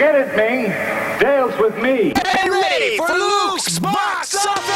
get it, Ming. Dale's with me. Get ready for Luke's Box Office!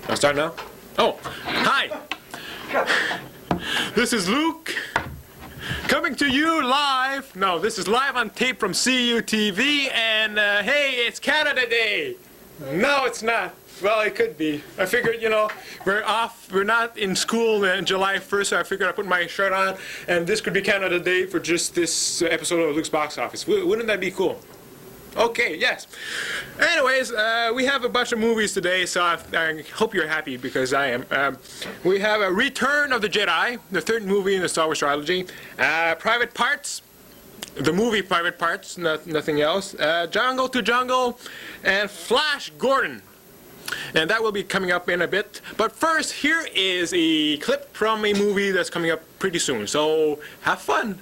I'll start now? Oh, hi! This is Luke, coming to you live. No, this is live on tape from CUTV, and hey, it's Canada Day! No, it's not. Well, it could be. I figured, we're off, we're not in school on July 1st, so I figured I'd put my shirt on, and this could be Canada Day for just this episode of Luke's Box Office. Wouldn't that be cool? Okay, yes. Anyways, we have a bunch of movies today, so I hope you're happy, because I am. We have a Return of the Jedi, the third movie in the Star Wars trilogy. Private Parts, the movie Private Parts, nothing else. Jungle to Jungle, and Flash Gordon. And that will be coming up in a bit. But first, here is a clip from a movie that's coming up pretty soon. So, have fun.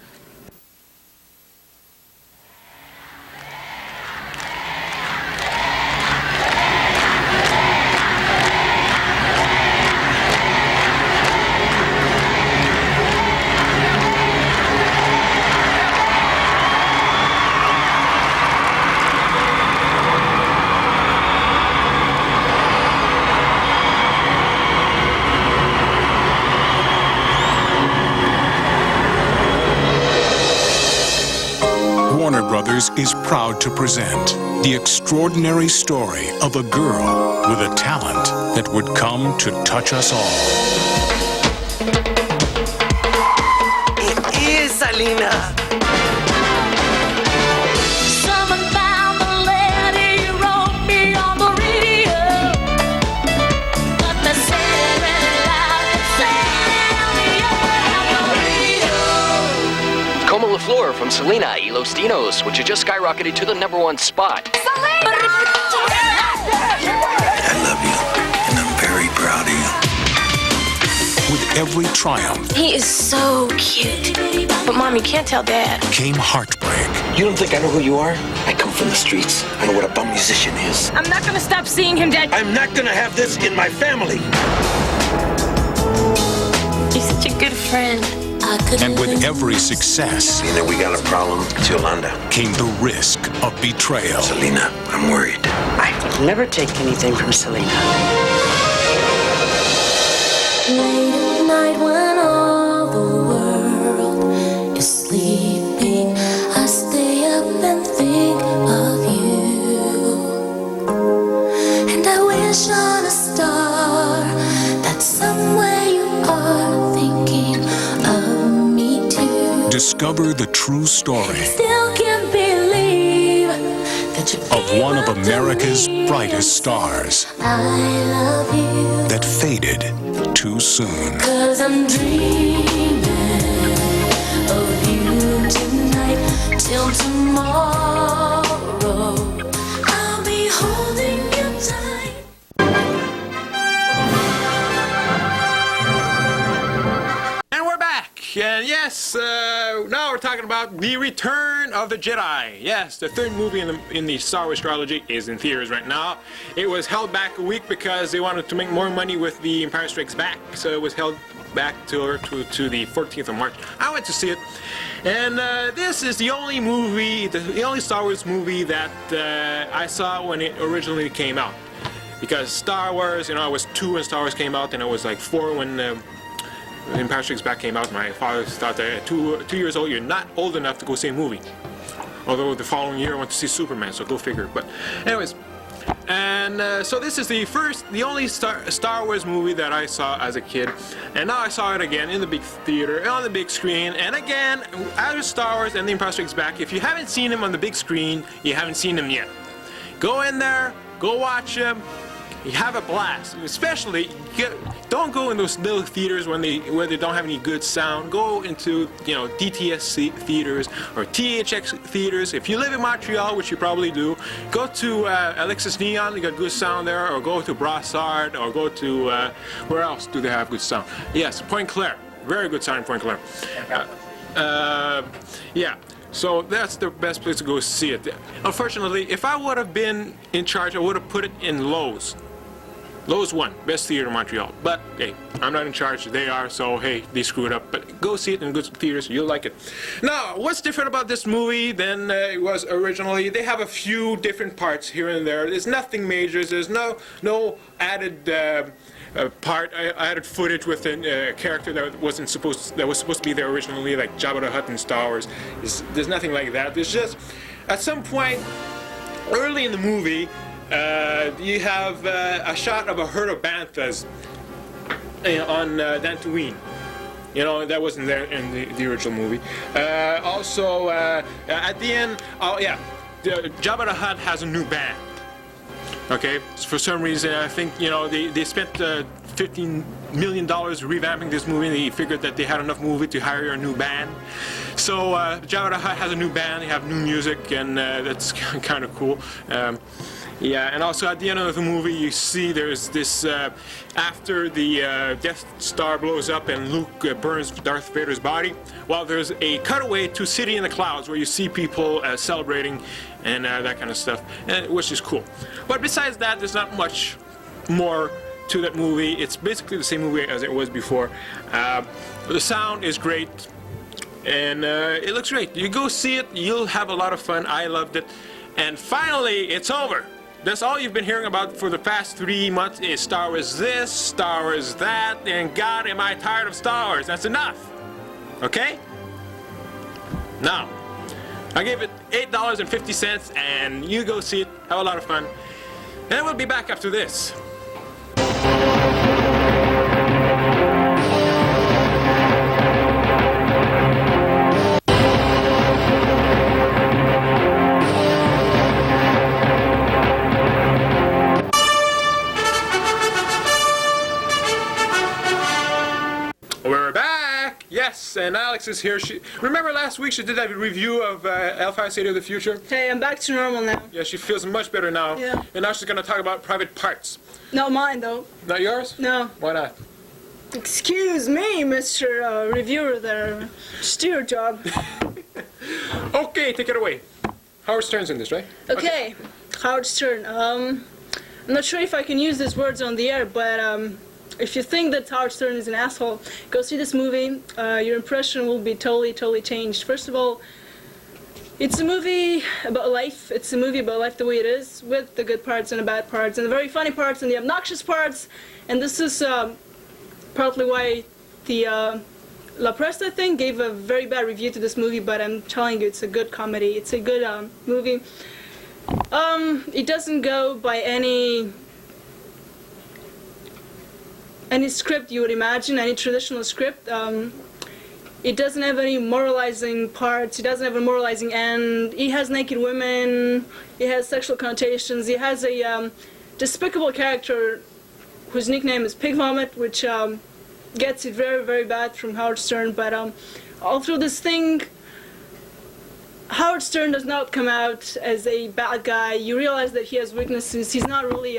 Warner Brothers is proud to present the extraordinary story of a girl with a talent that would come to touch us all. It is Selena. Someone found the letter you wrote me on the radio. But they said it loud, sound me on the radio. Como La Flor from Selena y Los Dinos, which has just skyrocketed to the #1 spot. Selena! I love you, and I'm very proud of you. With every triumph He is so cute. But Mom, you can't tell Dad. came heartbreak. You don't think I know who you are? I come from the streets. I know what a bum musician is. I'm not gonna stop seeing him, Dad. I'm not gonna have this in my family. You're such a good friend. And with every success You know, we got a problem. It's Yolanda. came the risk of betrayal. Selena, I'm worried. I would never take anything from Selena. Late at night when all the world is sleeping, I stay up and think of you. And I wish on a star that somewhere you are thinking of me too. Discover the true story Still can't believe that you of one of America's brightest stars I love you. that faded too soon. 'Cause I'm dreaming of you tonight till tomorrow. I'll be holding you tight. And we're back. And yes, now we're talking about The Return of the Jedi. Yes, the third movie in the Star Wars trilogy is in theaters right now. It was held back a week because they wanted to make more money with The Empire Strikes Back, so it was held back to the 14th of March. I went to see it, and this is the only movie, the only Star Wars movie that I saw when it originally came out. Because Star Wars, I was 2 when Star Wars came out, and I was like 4 when Empire Strikes Back came out. My father thought that at 2 years old, you're not old enough to go see a movie. Although the following year I went to see Superman, so go figure. But anyways, And so this is the only Star Wars movie that I saw as a kid, and now I saw it again in the big theater, on the big screen, and again, as Star Wars and The Empire Strikes Back, if you haven't seen him on the big screen, you haven't seen him yet. Go in there, go watch him, you have a blast. Especially, don't go in those little theaters where they don't have any good sound. Go into, DTS theaters or THX theaters. If you live in Montreal, which you probably do, go to Alexis Neon, you got good sound there, or go to Brassard, or go to, where else do they have good sound? Yes, Point Claire. Very good sound in Point Claire. Yeah. So that's the best place to go see it. Unfortunately, if I would have been in charge, I would have put it in Lowe's. Lowe's 1, best theater in Montreal. But, hey, I'm not in charge, they are, so, hey, they screwed up. But go see it in good theaters, you'll like it. Now, what's different about this movie than it was originally? They have a few different parts here and there. There's nothing major, there's no added added footage with a character that was supposed to be there originally, like Jabba the Hutt in Star Wars. There's nothing like that. There's just, at some point, early in the movie, you have a shot of a herd of banthas on Dantooine. That wasn't there in the original movie. Also, at the end, Jabba the Hutt has a new band. Okay, so for some reason, I think, they spent $15 million revamping this movie, and they figured that they had enough movie to hire a new band. So Jabba the Hutt has a new band, they have new music, and that's kind of cool. Yeah, and also at the end of the movie, you see there's this, after the Death Star blows up and Luke burns Darth Vader's body, well, there's a cutaway to City in the Clouds where you see people celebrating and that kind of stuff, which is cool. But besides that, there's not much more to that movie. It's basically the same movie as it was before. The sound is great, and it looks great. You go see it, you'll have a lot of fun. I loved it. And finally, it's over. That's all you've been hearing about for the past 3 months is Star Wars this, Star Wars that, and God, am I tired of Star Wars. That's enough. Okay? Now, I gave it $8.50, and you go see it, have a lot of fun. And we'll be back after this. We're back! Yes, and Alex is here. Remember last week she did that review of L5 City of the Future? Hey, I'm back to normal now. Yeah, she feels much better now. Yeah. And now she's going to talk about private parts. Not mine, though. Not yours? No. Why not? Excuse me, Mr. Reviewer there. Just do your job. Okay, take it away. Howard Stern's in this, right? Okay. Howard Stern. I'm not sure if I can use these words on the air, but if you think that Howard Stern is an asshole, go see this movie. Your impression will be totally changed. First of all, it's a movie about life. It's a movie about life the way it is, with the good parts and the bad parts, and the very funny parts and the obnoxious parts. And this is partly why the La Presse, I think, gave a very bad review to this movie, but I'm telling you, it's a good comedy. It's a good movie. It doesn't go by any script you would imagine, any traditional script. It doesn't have any moralizing parts, it doesn't have a moralizing end, it has naked women, it has sexual connotations, it has a despicable character whose nickname is Pig Vomit, which gets it very bad from Howard Stern, but all through this thing, Howard Stern does not come out as a bad guy. You realize that he has weaknesses, he's not really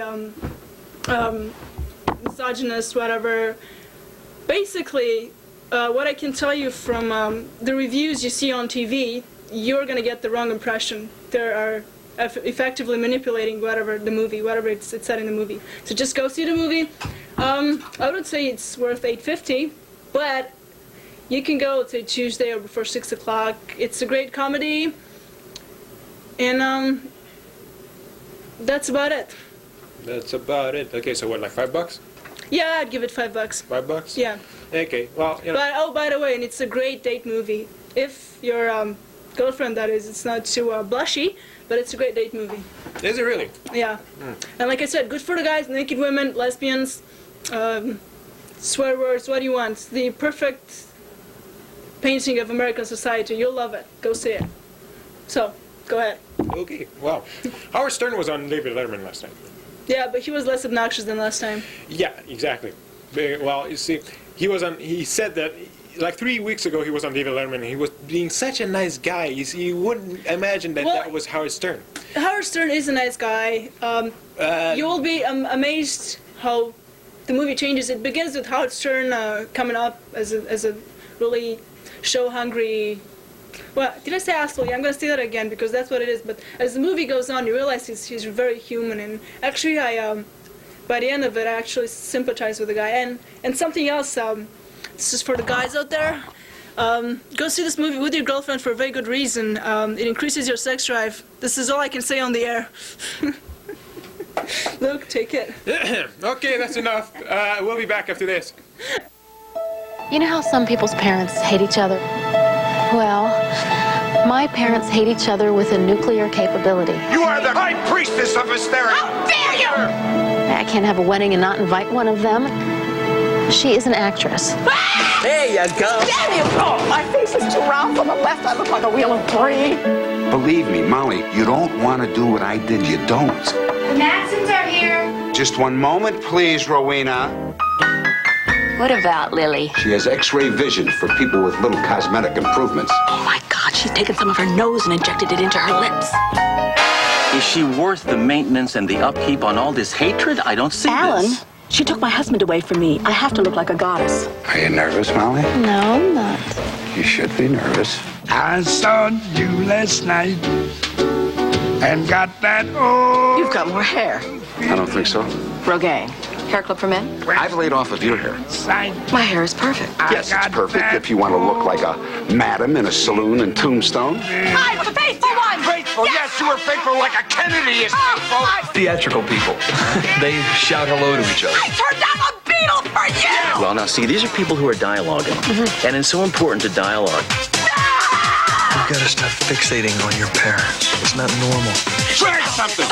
misogynist, whatever. Basically, what I can tell you from the reviews you see on TV, you're going to get the wrong impression. They are effectively manipulating whatever it's said in the movie. So just go see the movie. I would say it's worth $8.50, but you can go, say, Tuesday or before 6 o'clock. It's a great comedy, and that's about it. That's about it. Okay, so what, like $5? Yeah, I'd give it $5. $5? Yeah. Okay, well, But, oh, by the way, and it's a great date movie. If you're girlfriend, that is. It's not too blushy, but it's a great date movie. Is it really? Yeah. And like I said, good for the guys, naked women, lesbians, swear words, what do you want? It's the perfect painting of American society. You'll love it. Go see it. So, go ahead. Okay, wow. Howard Stern was on David Letterman last night. Yeah, but he was less obnoxious than last time. Yeah, exactly. Well, you see, he said that, like 3 weeks ago, he was on David Letterman, and he was being such a nice guy. You wouldn't imagine that that was Howard Stern. Howard Stern is a nice guy. You will be amazed how the movie changes. It begins with Howard Stern coming up as a really show-hungry... Well, did I say asshole? Yeah, I'm going to say that again because that's what it is. But as the movie goes on, you realize he's very human. And actually, by the end of it, I actually sympathize with the guy. And something else, this is for the guys out there. Go see this movie with your girlfriend for a very good reason. It increases your sex drive. This is all I can say on the air. Luke, take it. Okay, that's enough. We'll be back after this. You know how some people's parents hate each other? Well, my parents hate each other with a nuclear capability. You are the high priestess of hysteria! How dare you! I can't have a wedding and not invite one of them. She is an actress. There you go. Damn you! Oh, my face is too round on the left. I look like a wheel of three. Believe me, Molly, you don't want to do what I did. You don't. The Madsons are here. Just one moment, please, Rowena. What about Lily? She has X-ray vision for people with little cosmetic improvements. Oh, my God. She's taken some of her nose and injected it into her lips. Is she worth the maintenance and the upkeep on all this hatred? I don't see Alan, this. she took my husband away from me. I have to look like a goddess. Are you nervous, Molly? No, I'm not. You should be nervous. I saw you last night and got that old... You've got more hair. I don't think so. Rogaine. Hair clip for men? I've laid off of your hair. My hair is perfect. Yes, it's perfect if you want to look like a madam in a saloon in Tombstone. I'm the faithful one! Faithful, yes, you were faithful like a Kennedy is faithful. Theatrical people. They shout hello to each other. I turned down a Beatle for you! Well, now, see, these are people who are dialoguing. And it's so important to dialogue. You gotta stop fixating on your parents. It's not normal. Try something!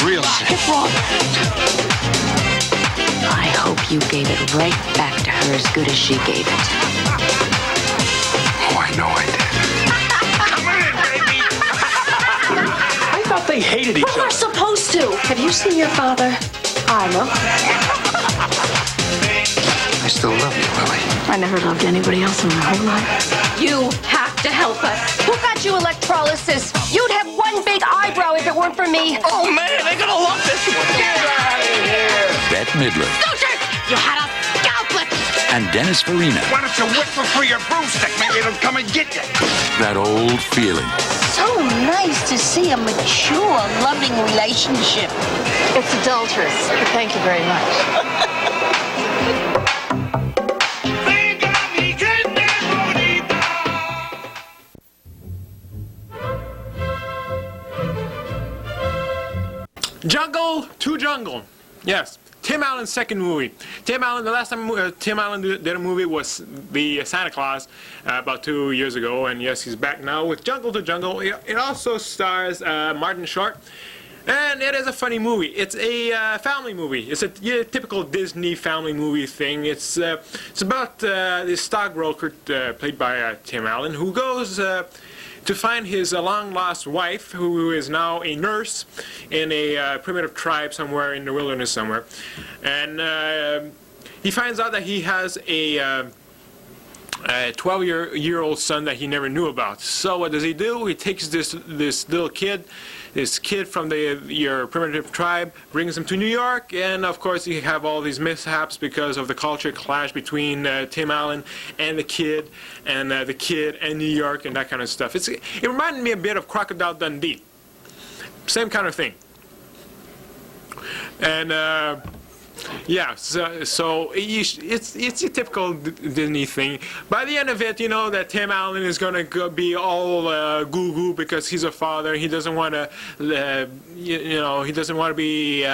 Real sick. What's wrong? I hope you gave it right back to her as good as she gave it. Oh, I know I did. Come in, baby! I thought they hated each But we're other. supposed to. Have you seen your father? I know. I still love you, Lily. I never loved anybody else in my whole life. You have to help us. Who got you electrolysis? You'd have one big eyebrow if it weren't for me. Oh, man, they're gonna love this one. Get out of here! Bette Midler Soldier, you had a scalplet. and Dennis Farina. Why don't you whistle for your broomstick? Maybe it'll come and get you. That old feeling. So nice to see a mature, loving relationship. It's adulterous. Thank you very much. Jungle to Jungle. Yes. Tim Allen's second movie. Tim Allen, the last time Tim Allen did a movie was the Santa Claus about 2 years ago, and yes, he's back now with Jungle to Jungle. It also stars Martin Short, and it is a funny movie. It's a family movie. It's a typical Disney family movie thing. It's about this stockbroker played by Tim Allen who goes to find his long-lost wife, who is now a nurse in a primitive tribe somewhere in the wilderness somewhere. And he finds out that he has a 12-year-old son that he never knew about. So what does he do? He takes this little kid, this kid from your primitive tribe, brings him to New York, and of course you have all these mishaps because of the culture clash between Tim Allen and the kid and New York and that kind of stuff. It reminded me a bit of Crocodile Dundee. Same kind of thing. And Yeah, so it's a typical Disney thing. By the end of it, you know that Tim Allen is gonna be all goo-goo because he's a father. He doesn't want to, he doesn't want to be.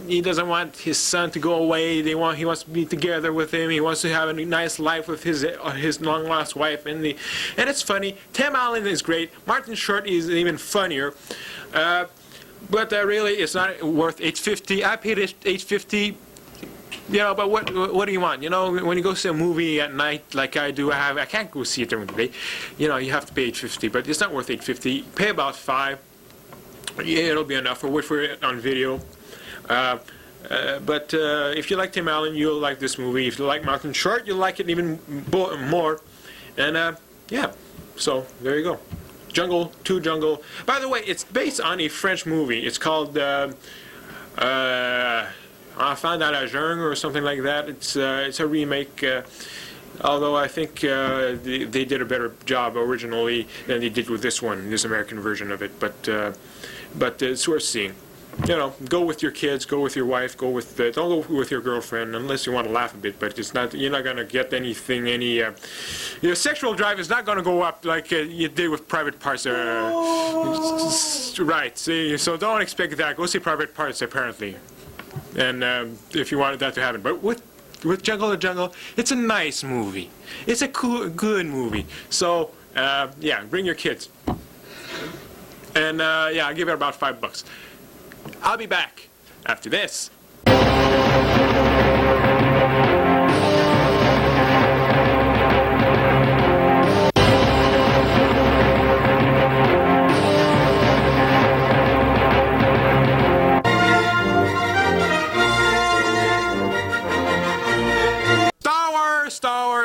He doesn't want his son to go away. He wants to be together with him. He wants to have a nice life with his long-lost wife. And it's funny. Tim Allen is great. Martin Short is even funnier. But really, it's not worth $8.50. I paid $8.50. You know, but what do you want? You know, when you go see a movie at night, like I do, I can't go see it during the day. You know, you have to pay $8.50, but it's not worth $8.50. Pay about $5. Yeah, it'll be enough. Or wait for it on video. But if you like Tim Allen, you'll like this movie. If you like Martin Short, you'll like it even more. And yeah, so there you go. Jungle. By the way, it's based on a French movie. It's called Enfant dans la Jungle or something like that. It's a remake. Although I think they did a better job originally than they did with this American version of it. But it's worth seeing. You know, go with your kids, go with your wife, don't go with your girlfriend unless you want to laugh a bit. But you're not gonna get anything. Your sexual drive is not gonna go up like you did with Private Parts. Right. See, so don't expect that. Go see Private Parts apparently, and if you wanted that to happen. But with Jungle to Jungle, it's a nice movie. It's a good movie. So yeah, bring your kids. And yeah, I'll give it about $5. I'll be back after this.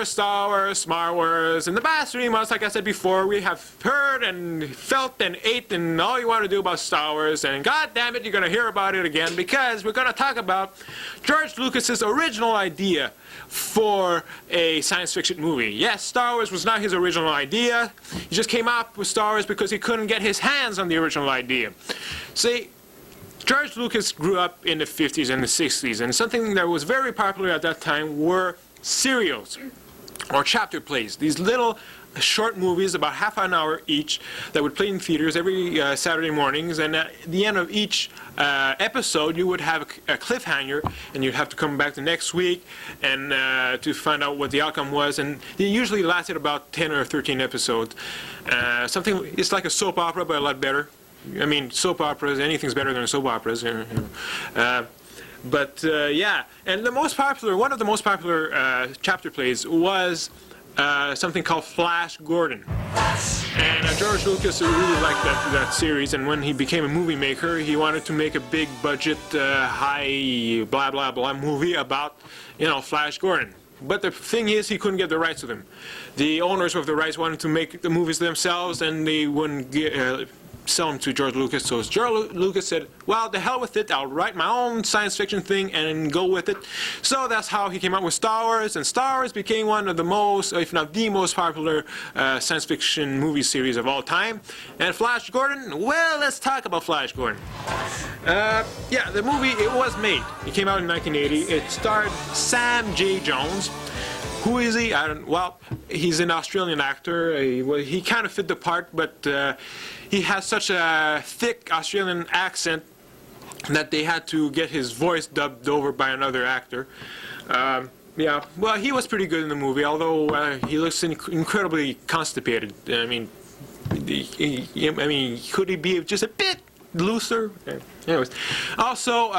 Star Wars, Smart Wars. In the past 3 months, like I said before, we have heard and felt and ate and all you want to do about Star Wars. And god damn it, you're going to hear about it again because we're going to talk about George Lucas's original idea for a science fiction movie. Yes, Star Wars was not his original idea. He just came up with Star Wars because he couldn't get his hands on the original idea. See, George Lucas grew up in the 50s and the 60s, and something that was very popular at that time were serials or chapter plays. These little short movies, about half an hour each, that would play in theaters every Saturday mornings, and at the end of each episode you would have a cliffhanger, and you'd have to come back the next week and to find out what the outcome was, and they usually lasted about 10 or 13 episodes. It's like a soap opera, but a lot better. I mean, soap operas, anything's better than soap operas. But yeah, and one of the most popular chapter plays was something called Flash Gordon. And George Lucas really liked that series, and when he became a movie maker, he wanted to make a big budget, high blah blah blah movie about, Flash Gordon. But the thing is, he couldn't get the rights to them. The owners of the rights wanted to make the movies themselves, and they wouldn't sell them to George Lucas. So George Lucas said, well, the hell with it, I'll write my own science fiction thing and go with it. So that's how he came up with Star Wars, and Star Wars became one of the most, if not the most popular science fiction movie series of all time. And Flash Gordon, well, let's talk about Flash Gordon. Yeah, the movie, it was made. It came out in 1980. It starred Sam J. Jones. Who is he? Well, he's an Australian actor. He kind of fit the part, but he has such a thick Australian accent that they had to get his voice dubbed over by another actor. Yeah, well, he was pretty good in the movie, although he looks incredibly constipated. I mean, could he be just a bit looser? Anyways, also,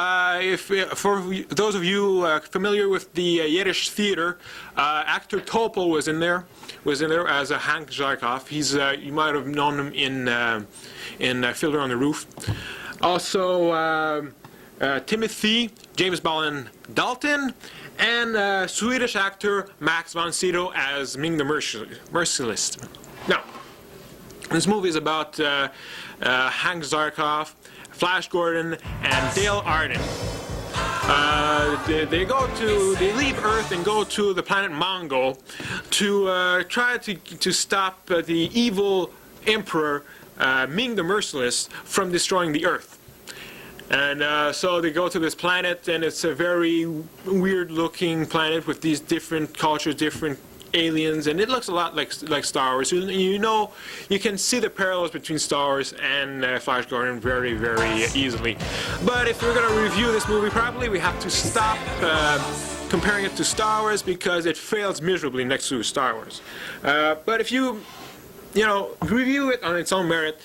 for those of you familiar with the Yiddish theater, actor Topol was in there as a Hank Zarkov. You might have known him in Fiddler on the Roof. Also, Timothy James Ballin Dalton, and Swedish actor Max von Sydow as Ming the Merciless. Now, this movie is about Hank Zarkov, Flash Gordon, and Dale Arden. They leave Earth and go to the planet Mongol to try to stop the evil emperor Ming the Merciless from destroying the Earth. And so they go to this planet, and it's a very weird-looking planet with these different cultures, different aliens, and it looks a lot like Star Wars. You know, you can see the parallels between Star Wars and Flash Gordon very, very easily. But if we're going to review this movie properly, we have to stop comparing it to Star Wars because it fails miserably next to Star Wars. But if you review it on its own merit,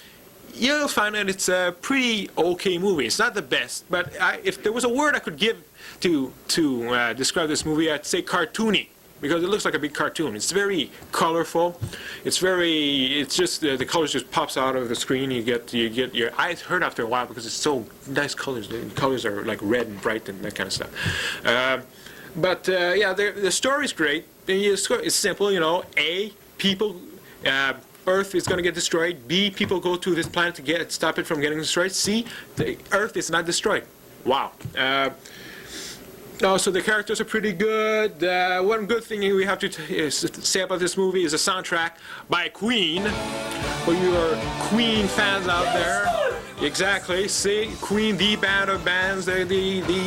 you'll find that it's a pretty okay movie. It's not the best, but if there was a word I could give to describe this movie, I'd say cartoony, because it looks like a big cartoon. It's very colorful. It's just the colors just pops out of the screen. You get your eyes hurt after a while because it's so nice colors. The colors are like red and bright and that kind of stuff. But the story's great. It's simple, A, people. Earth is going to get destroyed. B, people go to this planet to stop it from getting destroyed. C, the Earth is not destroyed. Wow. So the characters are pretty good. One good thing we have to say about this movie is the soundtrack by Queen. For your Queen fans out there. Exactly. See, Queen, the band of bands. The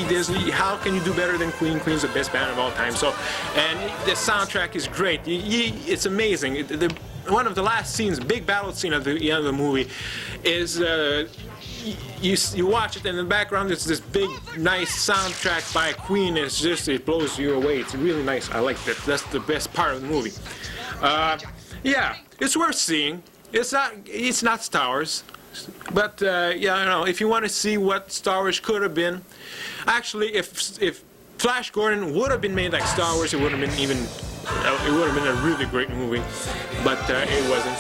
Disney. How can you do better than Queen? Queen's the best band of all time. And the soundtrack is great. It's amazing. One of the last scenes, big battle scene at the end of the movie, is you watch it, and in the background it's this big, nice soundtrack by Queen. It blows you away. It's really nice. I like that. That's the best part of the movie. It's worth seeing. It's not Star Wars, but if you want to see what Star Wars could have been, actually, if Flash Gordon would have been made like Star Wars, it would have been a really great movie, but it wasn't.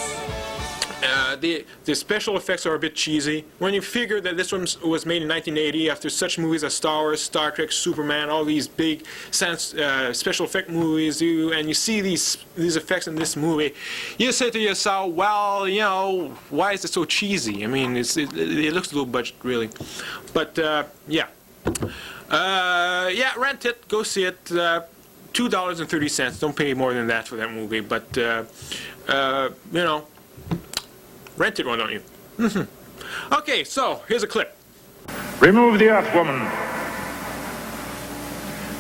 The special effects are a bit cheesy. When you figure that this one was made in 1980 after such movies as Star Wars, Star Trek, Superman, all these big special effect movies, and you see these effects in this movie, you say to yourself, well, why is it so cheesy? I mean, it looks a little budget, really. But, rent it, go see it. $2.30. Don't pay more than that for that movie, but rent it, why don't you? Okay, so here's a clip. Remove the Earth Woman.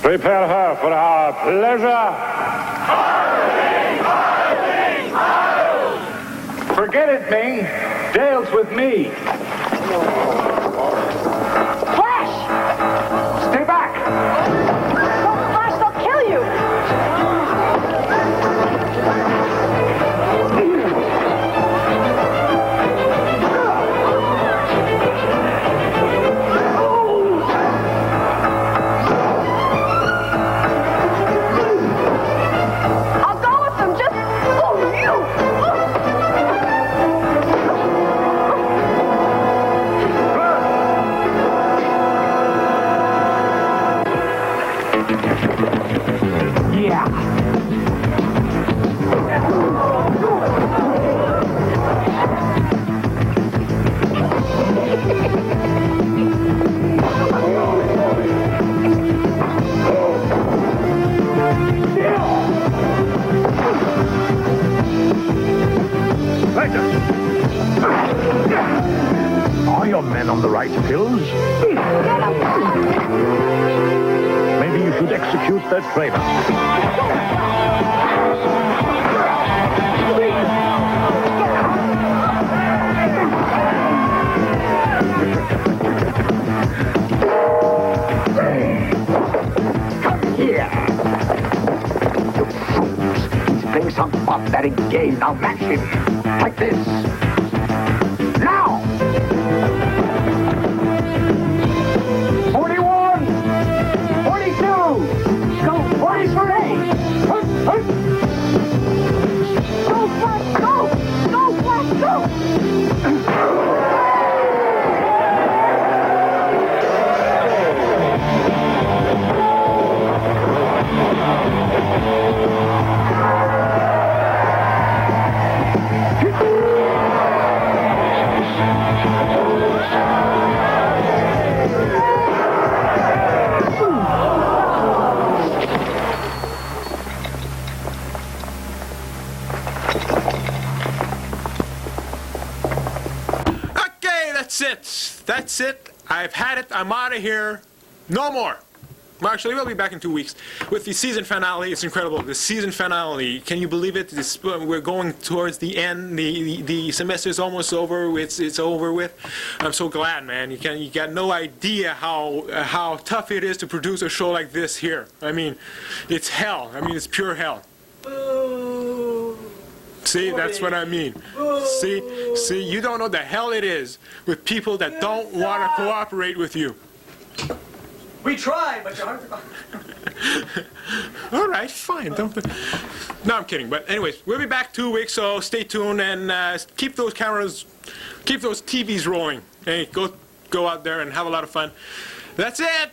Prepare her for our pleasure. Forget it, Bing. Dale's with me. Flash! Stay back. Flash, they'll kill you. I'll go with them. Just Are your men on the right pills? Maybe you should execute their trainer. Come here. You fools. He's playing some pathetic game. Now match him. Like this. Now! 41! 42! Go! 43! Go, Flash, go! Go, Flash, go! That's it. I've had it. I'm out of here. No more. Well, actually, we'll be back in 2 weeks with the season finale. It's incredible. The season finale. Can you believe it? We're going towards the end. The semester's almost over. It's over with. I'm so glad, man. You got no idea how tough it is to produce a show like this here. I mean, it's hell. I mean, it's pure hell. See, that's what I mean. See, you don't know the hell it is with people that don't want to cooperate with you. We try, but you're hard to... All right, fine. No, I'm kidding. But anyways, we'll be back 2 weeks, so stay tuned and keep those cameras, keep those TVs rolling. Hey, go out there and have a lot of fun. That's it.